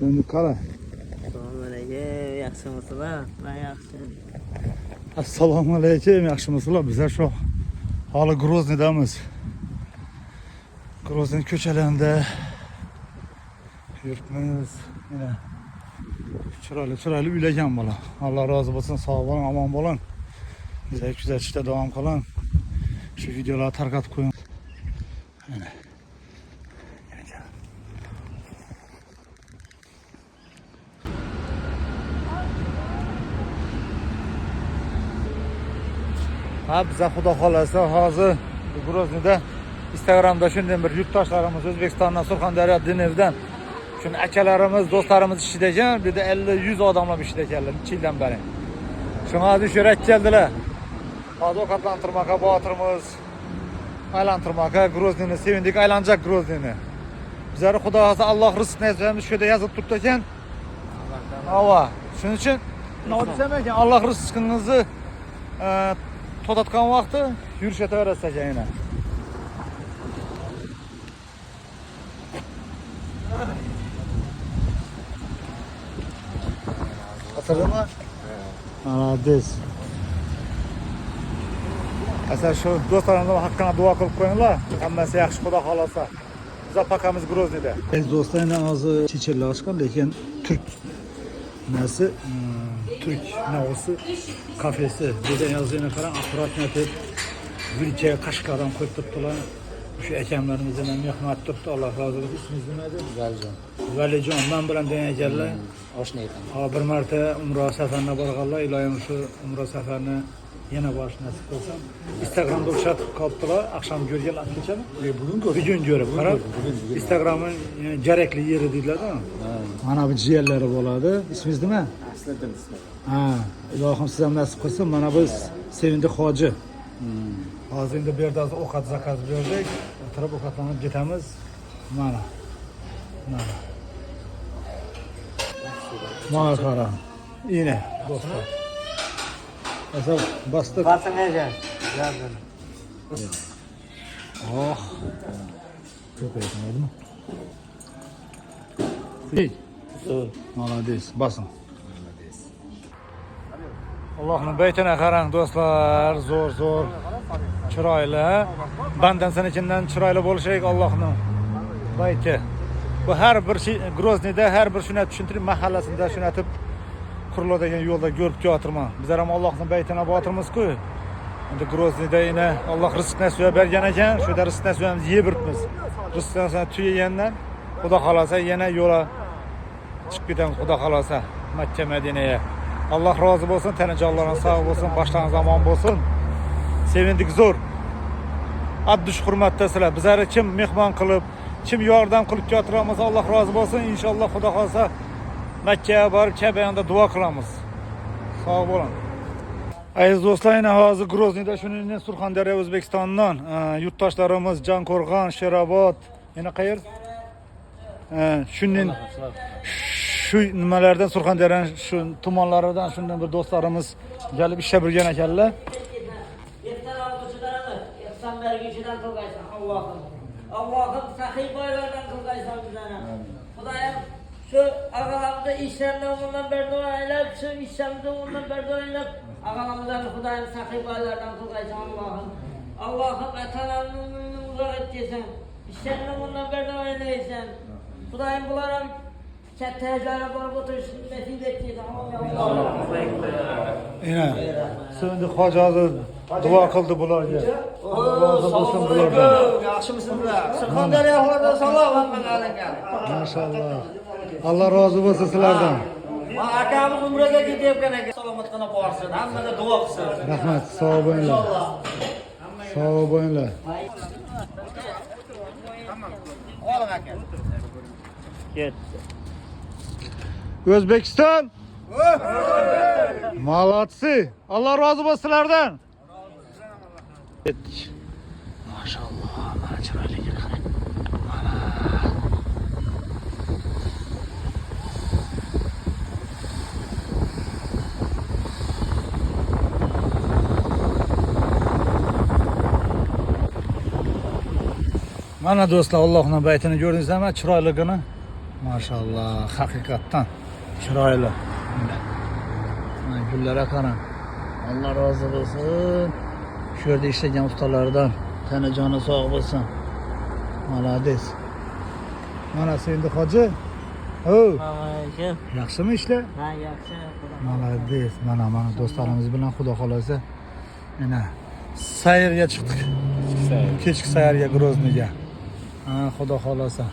Şimdi qara. Assalomu alaykum, yaxshimisizlar? Men yaxshi. Assalomu alaykum, yaxshimisizlar? Bizlar shu hali Groznidamiz. Grozny ko'chalarida yuribmiz. Mana chiroyli uylagan bola. Alloh rozi bo'lsin, sog' bo'ling, omon bo'ling. Bizlar kuzatishda davom qiling. Shu videolarni tarqatib qo'ying. Mana. Ha, bize xudo xolasa hozir Groznida Instagramda shunday bir yurtdoshlarimiz O'zbekistondan Surxondaryo Dinevdan shuni akalarimiz, do'stlarimiz ishida ekan, bu yerda 50-100 odamlar ishida ekanlar 2 yildan beri. Shuni hozir ishga keldilar. Hozir ovqatlantirmoqqa botirmiz. Aylantirmoqqa Groznini sevindik, aylanjak Groznini. Bizlar xudo xolasa Alloh rizqni bersin, shu yerda yozib turibdi ekan. Ava. Shuning uchun nima desam ekan, Alloh rizqingizni to'xtatgan vaqti yurishataverasiz ekan yana. Hatırladın Adres. Asal şu dostlarımızın hakkına dua kılıp koyunlar. Hammasi yaxshi xudo xolasa. Biz pakamiz Groznida. Biz dostlarla ağzı çiçekler açkan, lekin Türk nasi Türk navisi kafesi. Burada yazıyına falan akurat netip Gülçe Kaşgar'dan koyup tuttular. Şu ekemlerimizden mehmet tuttu. Allah razı olsun. İsminiz neydi? Valijon. Valijon. Ben bilen deneyeceğler. Oshna ekan. Ha, bir marta umra safarına barganlar. İlayim şu umra safarını yana borish nasib qilsa. Instagramda o'xshatib qolibdilar. Akşam ko'rganlar kechami? Bugun ko'rib qarab. Instagramning jarakli yeri deydilar-da. Mana bu jiyanlari bo'ladi. Ismingiz nima? Asliddin ismi. Ha, ilohim siz ham nasib qilsin. Mana biz Sevindik hoji. Hozir endi bu yerda ovqat zakaz berdik. O'tirib ovqatlanib ketamiz. Mana. Mana qara. Yine do'stlar. Asal bastık. Basın ekan. Yardım. Oh. Çok iyi, değil mi? İyi. Malades. Basın. Allah'ın beytine qarang do'stlar, zo'r chiroyli. Bandan sen ichinden chiroyli bo'lishaylik Allohning beyti. Bu har bir Groznida har bir shuni tushuntirib mahallasida shuni aytib quriladigan yo'lda ko'rib kelayotirman. Bizlar ham Allohning beytine botirmiz-ku. Endi Groznida yana Alloh rizq nasib bergan ekan, shu da rizq nasib yeb yuribmiz. Rizq nasib tugagandan xudo xolasa yana yo'la chiqib ketamiz xudo xolasa Makka Madinaga. Allah razı olsun, tenecanlarına sağ olsun, başlarınız aman olsun. Sevindik zor. Adduş hürmettesiler. Bizleri kim mehman kılıp, kim yardım kılıp götüremiz Allah razı olsun. İnşallah Xudo kalsa Mekke'ye barıp Kabe'ye dua kılamız. Sağ olun. Aziz dostlar, yine hazır Groznida şunun Surxondaryo O'zbekistondan yurtdoshlarimiz Jankorg'on, Sherobod, yana qayer? Şunun şu nimalardan Surxondaryoning şu tumanlaridan shundan bir do'stlarimiz kelib ishlab yurgan ekanlar. Allah'ım sahiy boylardan kılgaysan bizlere. Xudoyim şu ağalarımızda işlerini ondan berdua eylep, şu işlerimizi ondan berdua eylep, ağalarımızdan Xudoyim sahiy boylardan kılgaysan Allah'ım. Allah'ım etalarını uzak etceysen, işlerini ondan berdua eyleysen. Xudoyim bularım Çatayacağına barıp oturuşunu nasip etceysen Allah'ım. Yine şimdi hoca hazır dua kıldı bularga. Razı olsun bulardan. Yaxshimisiz? Surxondaryolarda salom alaykum. Maşallah. Allah razı olsun sizlardan. Akamiz umraga ketayotgan ekan. Salomatxona borsin, hammaga duo qilsin. Rahmat, sog' bo'linglar. Sog' bo'linglar. Oling aka. Ket. O'zbekiston. Молодцы. Allah razı olsun sizlardan. Etdik. Maşallah. Mana chiroyliga qarang. Mana do'stlar, Allohning baytini ko'rdingizmi? Chiroyligini. Maşallah, haqiqatdan chiroyli. Mana gullarga qarang. Alloh rozi bo'lsin. Shu yerda ishlagan ustalardan tana joni sog' bo'lsin. Malades. Mana endi hoji. Alaykum. Yaxshimi ishlar? Ha, yaxshi. Malades. Mana do'stlarimiz bilan xudo xolasa mana sayrga chiqdik. Kechki sayrga Grozniyga. Ha, xudo xolasa.